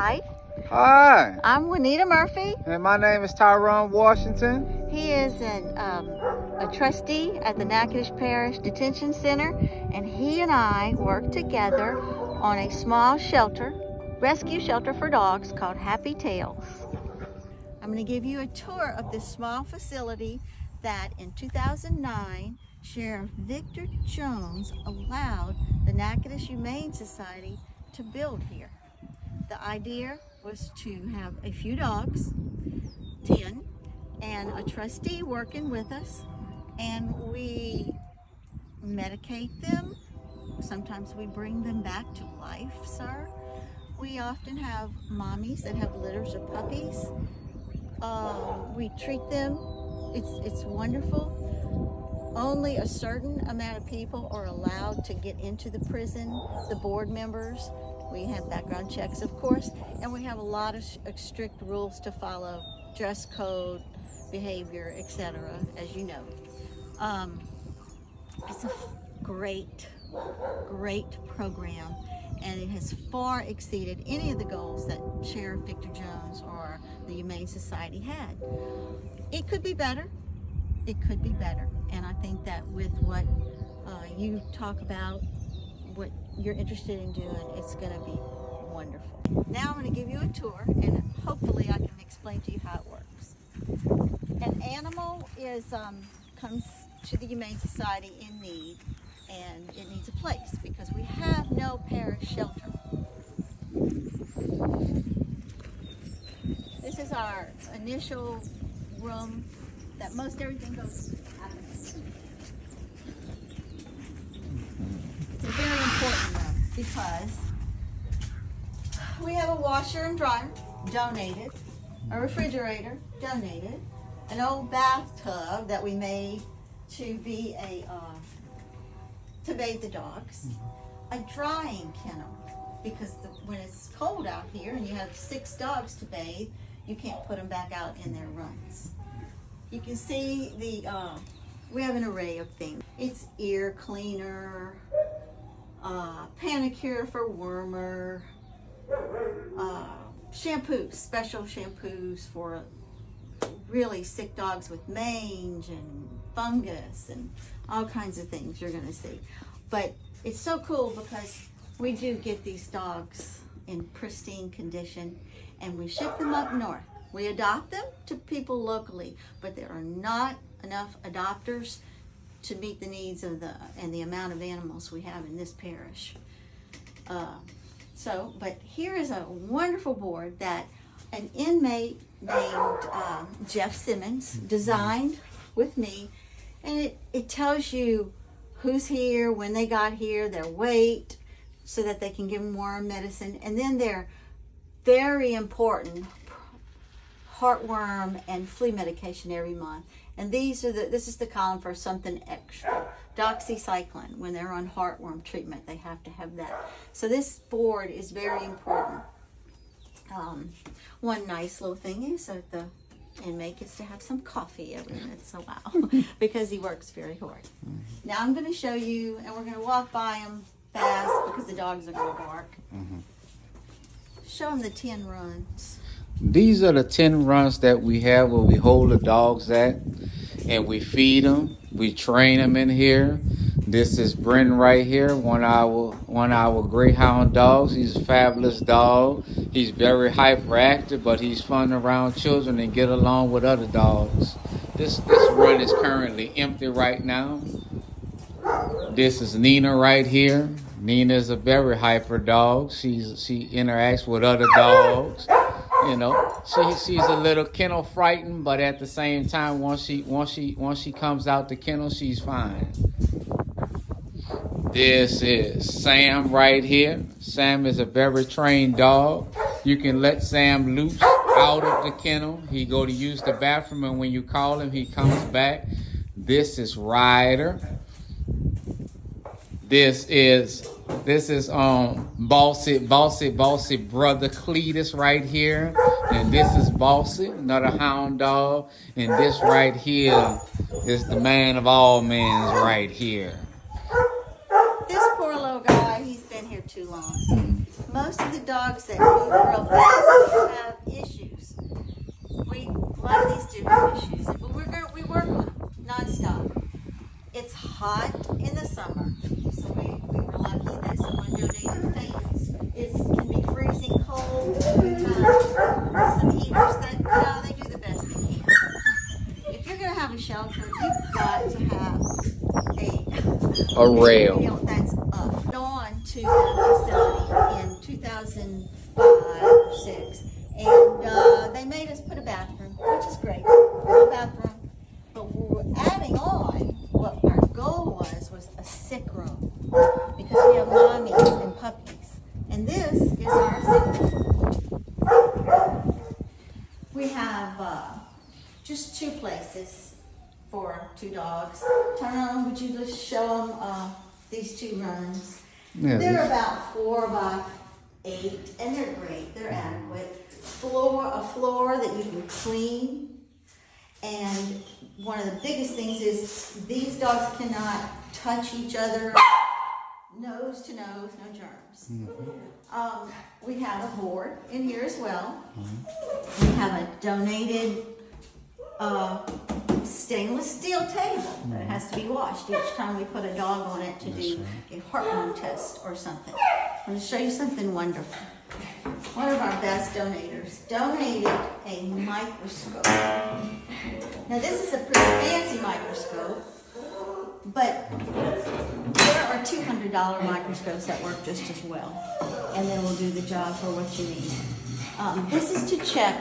Hi. Hi. I'm Juanita Murphy. And my name is Tyrone Washington. He is a trustee at the Natchitoches Parish Detention Center, and he and I work together on a small shelter, rescue shelter for dogs called Happy Tails. I'm going to give you a tour of this small facility that in 2009, Sheriff Victor Jones allowed the Natchitoches Humane Society to build here. The idea was to have a few dogs, 10, and a trustee working with us, and we medicate them. Sometimes we bring them back to life, sir. We often have mommies that have litters of puppies. We treat them. It's wonderful. Only a certain amount of people are allowed to get into the prison, the board members. We have background checks, of course, and we have a lot of strict rules to follow, dress code, behavior, etc., as you know. It's a great program, and it has far exceeded any of the goals that Sheriff Victor Jones or the Humane Society had. It could be better. It could be better, and I think that with what you talk about, what you're interested in doing, it's going to be wonderful. Now I'm going to give you a tour, and hopefully I can explain to you how it works. An animal comes to the Humane Society in need, and it needs a place because we have no parish shelter. This is our initial room that most everything goes out of. It's a very important room because we have a washer and dryer donated, a refrigerator donated, an old bathtub that we made to be to bathe the dogs, a drying kennel because when it's cold out here and you have 6 dogs to bathe, you can't put them back out in their runs. You can see we have an array of things. It's ear cleaner, panicure for wormer, shampoos, special shampoos for really sick dogs with mange and fungus and all kinds of things you're going to see. But it's so cool because we do get these dogs in pristine condition and we ship them up north. We adopt them to people locally, but there are not enough adopters to meet the needs of the amount of animals we have in this parish. But here is a wonderful board that an inmate named Jeff Simmons designed with me, and it tells you who's here, when they got here, their weight, so that they can give them warm medicine, and then their very important heartworm and flea medication every month. And this is the column for something extra. Doxycycline, when they're on heartworm treatment, they have to have that. So this board is very important. One nice little thing is that the inmate gets to have some coffee every once in a while because he works very hard. Now I'm going to show you, and we're going to walk by them fast because the dogs are going to bark. Show them the 10 runs. These are the 10 runs that we have where we hold the dogs at, and we feed them. We train them in here. This is Bren right here, one of our Greyhound dogs. He's a fabulous dog. He's very hyperactive, but he's fun around children and get along with other dogs. This run is currently empty right now. This is Nina right here. Nina is a very hyper dog. She interacts with other dogs. You know, she's a little kennel frightened, but at the same time, once she comes out the kennel, she's fine. This is Sam right here. Sam is a very trained dog. You can let Sam loose out of the kennel. He go to use the bathroom, and when you call him, he comes back. This is Ryder. This is Bossy brother Cletus right here. And this is Bossy, another hound dog. And this right here is the man of all men right here. This poor little guy, he's been here too long. Most of the dogs that move real fast have issues. A lot of these do have issues, but we work on them nonstop. It's hot in the summer, so we were lucky that someone donated fans. It can be freezing cold. We have some heaters that they do the best they can. If you're going to have a shelter, you've got to have a rail that's up. On to the facility in 2005 or 6, and they made us put a bathroom, which is great, a bathroom. But we were adding on what our goal was a sick room, because we have mommies and puppies, and this is our sick room. We have just 2 places for 2 dogs. Tyrone, would you just show them these 2 runs? Yeah, they're about 4 by 8, and they're great. They're adequate. A floor that you can clean. And one of the biggest things is these dogs cannot touch each other, nose to nose, no germs. We have a board in here as well. We have a donated stainless steel table that has to be washed each time we put a dog on it to do a heartworm test or something. I'm going to show you something wonderful. One of our best donators donated a microscope. Now this is a pretty fancy microscope, but there are $200 microscopes that work just as well, and then will do the job for what you need. This is to check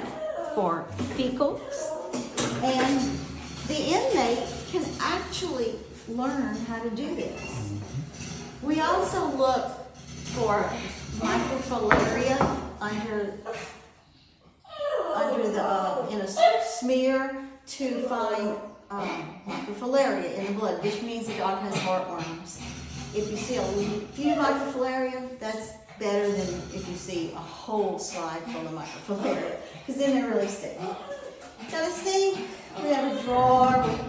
for fecals, and the inmate can actually learn how to do this. We also look for microfilaria under the in a smear to find microfilaria in the blood, which means the dog has heartworms. If you see a few microfilaria, that's better than if you see a whole slide full of microfilaria, because then they're really sick. Got a sink, we have a drawer with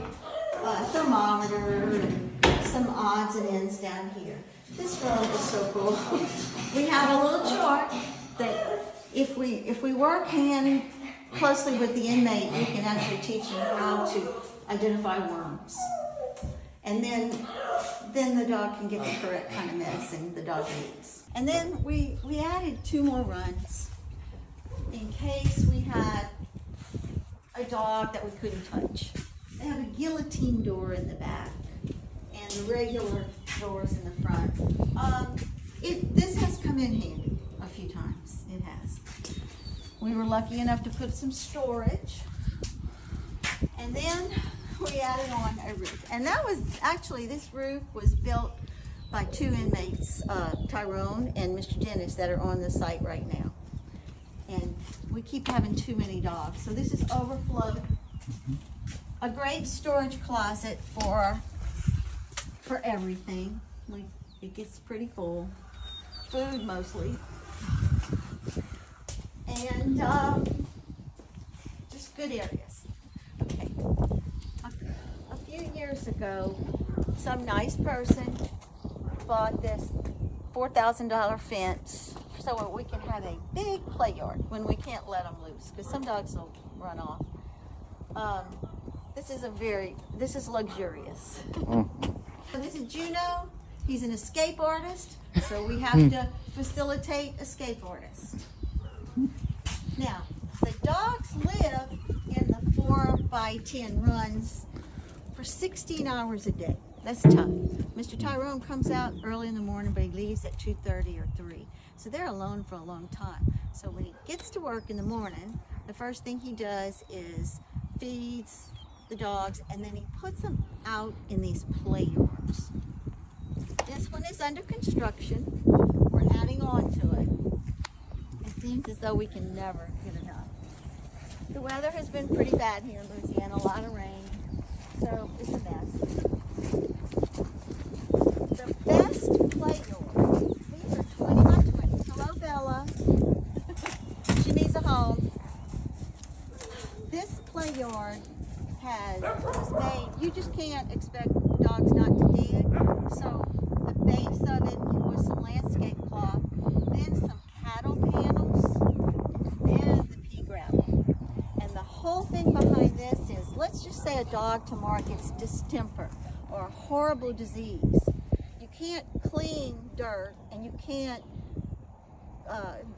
a thermometer and some odds and ends down here. This room is so cool. We have a little chart that if we work hand closely with the inmate, we can actually teach him how to identify worms. And then the dog can get the correct kind of medicine the dog needs. And then we added 2 more runs in case we had a dog that we couldn't touch. They have a guillotine door in the back and the regular doors in the front. This has come in handy a few times. It has. We were lucky enough to put some storage, and then we added on a roof. And that was actually, this roof was built by 2 inmates, Tyrone and Mr. Dennis, that are on the site right now. And we keep having too many dogs, so this is overflowed. A great storage closet for everything. It gets pretty full. Food mostly. And just good areas. Okay. A few years ago, some nice person bought this $4,000 fence so that we can have a big play yard when we can't let them loose, because some dogs will run off. This is luxurious. This is Juno. He's an escape artist, so we have to facilitate escape artists. Now, the dogs live in the 4 by 10 runs for 16 hours a day. That's tough. Mr. Tyrone comes out early in the morning, but he leaves at 2:30 or 3. So they're alone for a long time. So when he gets to work in the morning, the first thing he does is feeds the dogs, and then he puts them out in these play yards. This one is under construction. We're adding on to it. It seems as though we can never get enough. The weather has been pretty bad here in Louisiana, a lot of rain, so it's a mess. The best play yard, these are 20 by 20. Hello, Bella. She needs a home. This play yard was made, you just can't expect dogs not to dig, so the base of it was some landscape cloth, then some cattle panels, and then the pea gravel. And the whole thing behind this is, let's just say a dog tomorrow gets distemper or a horrible disease. You can't clean dirt, and you can't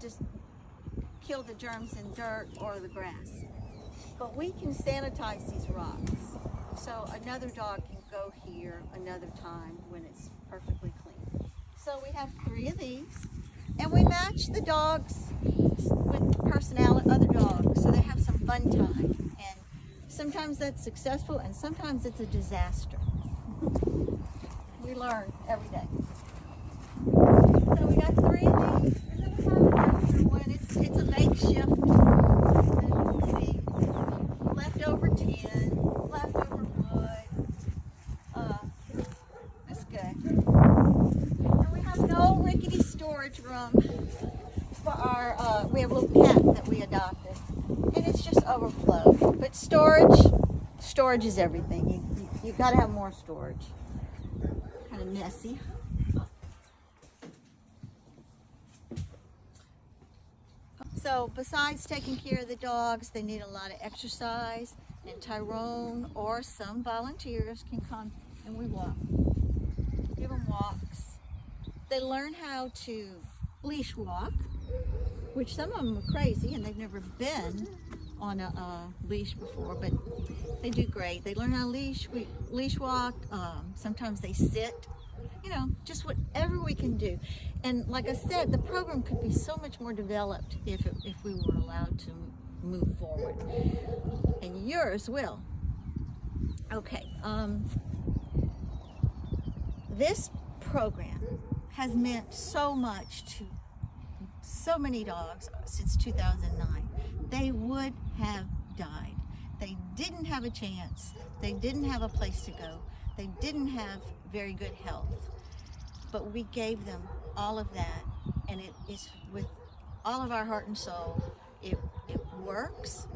just kill the germs in dirt or the grass. But we can sanitize these rocks. So another dog can go here another time when it's perfectly clean. So we have 3 of these, and we match the dogs with personality, other dogs, so they have some fun time. And sometimes that's successful, and sometimes it's a disaster. We learn every day. So we got 3 of these, and then we have an extra one. It's a makeshift. See, leftover tin, leftover wood. That's good. And we have no rickety storage room for our, we have a little cat that we adopted, and it's just overflowed. But storage is everything. You got to have more storage. Kind of messy. So besides taking care of the dogs, they need a lot of exercise, and Tyrone or some volunteers can come and we walk. Give them walks. They learn how to leash walk, which some of them are crazy and they've never been on a leash before, but they do great. They learn how to leash walk. Sometimes they sit. You know, just whatever we can do. And like I said, the program could be so much more developed if we were allowed to move forward. And yours will. Okay, this program has meant so much to so many dogs since 2009. They would have died. They didn't have a chance. They didn't have a place to go. They didn't have very good health. But we gave them all of that, and it is with all of our heart and soul. It works.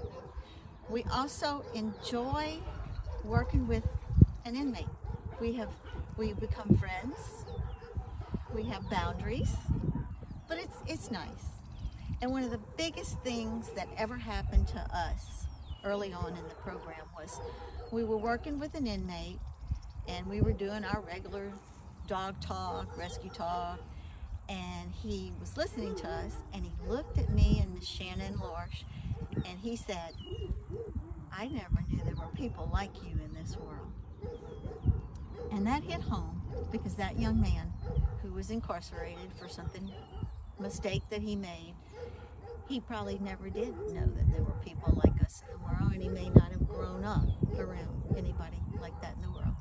We also enjoy working with an inmate. We become friends. We have boundaries, but it's nice. And one of the biggest things that ever happened to us early on in the program was we were working with an inmate, and we were doing our regular dog talk, rescue talk, and he was listening to us, and he looked at me and Miss Shannon Lorsch, and he said, I never knew there were people like you in this world. And that hit home, because that young man who was incarcerated for something, mistake that he made, he probably never did know that there were people like us in the world, and he may not have grown up around anybody like that in the world.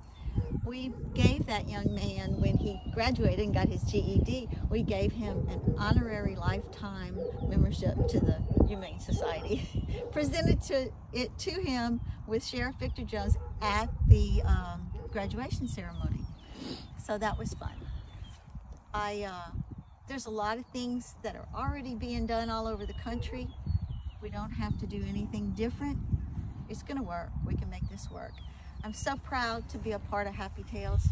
We gave that young man, when he graduated and got his GED, we gave him an honorary lifetime membership to the Humane Society. Presented it to him with Sheriff Victor Jones at the graduation ceremony. So that was fun. There's a lot of things that are already being done all over the country. We don't have to do anything different. It's going to work. We can make this work. I'm so proud to be a part of Happy Tales.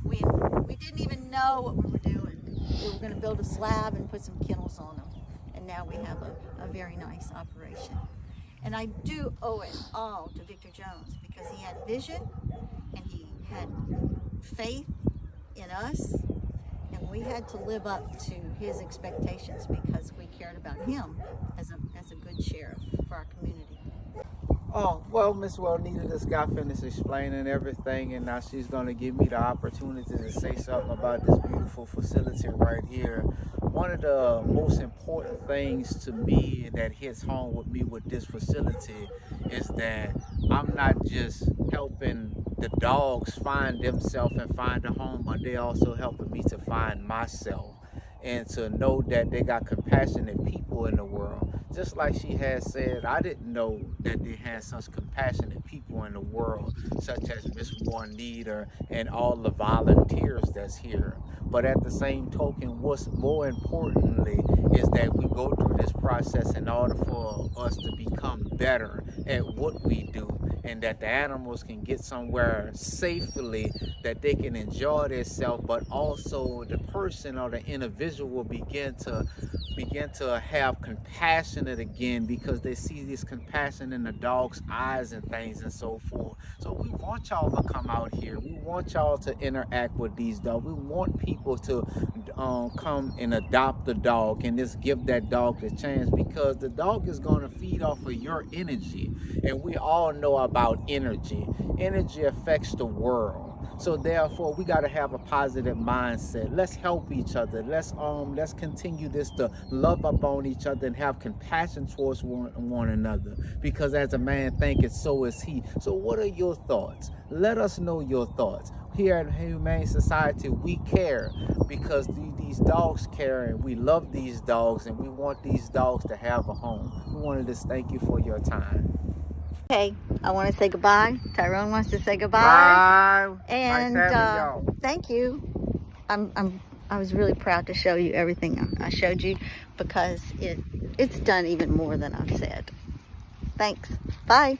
We didn't even know what we were doing. We were going to build a slab and put some kennels on them, and now we have a very nice operation. And I do owe it all to Victor Jones, because he had vision and he had faith in us, and we had to live up to his expectations because we cared about him as a good sheriff for our community. Oh, well, Miss Juanita just got finished explaining everything, and now she's going to give me the opportunity to say something about this beautiful facility right here. One of the most important things to me that hits home with me with this facility is that I'm not just helping the dogs find themselves and find a home, but they're also helping me to find myself and to know that they got compassionate people in the world. Just like she has said, I didn't know that they had such compassionate people in the world, such as Miss Juanita and all the volunteers that's here. But at the same token, what's more importantly is that we go through this process in order for us to become better at what we do and that the animals can get somewhere safely, that they can enjoy themselves, but also the person or the individual will begin to have compassionate again, because they see this compassion in the dog's eyes and things and so forth. So we want y'all to come out here. We want y'all to interact with these dogs. We want people to come and adopt the dog and just give that dog the chance, because the dog is going to feed off of your energy, and we all know about energy. Energy affects the world. So therefore, we got to have a positive mindset. Let's help each other. Let's continue this to love up on each other and have compassion towards one another. Because as a man thinketh, so is he. So what are your thoughts? Let us know your thoughts. Here at Humane Society, we care, because these dogs care, and we love these dogs, and we want these dogs to have a home. We wanted to thank you for your time. Okay, I want to say goodbye. Tyrone wants to say goodbye. Bye. And nice having y'all. Thank you. I was really proud to show you everything I showed you, because it's done even more than I've said. Thanks. Bye.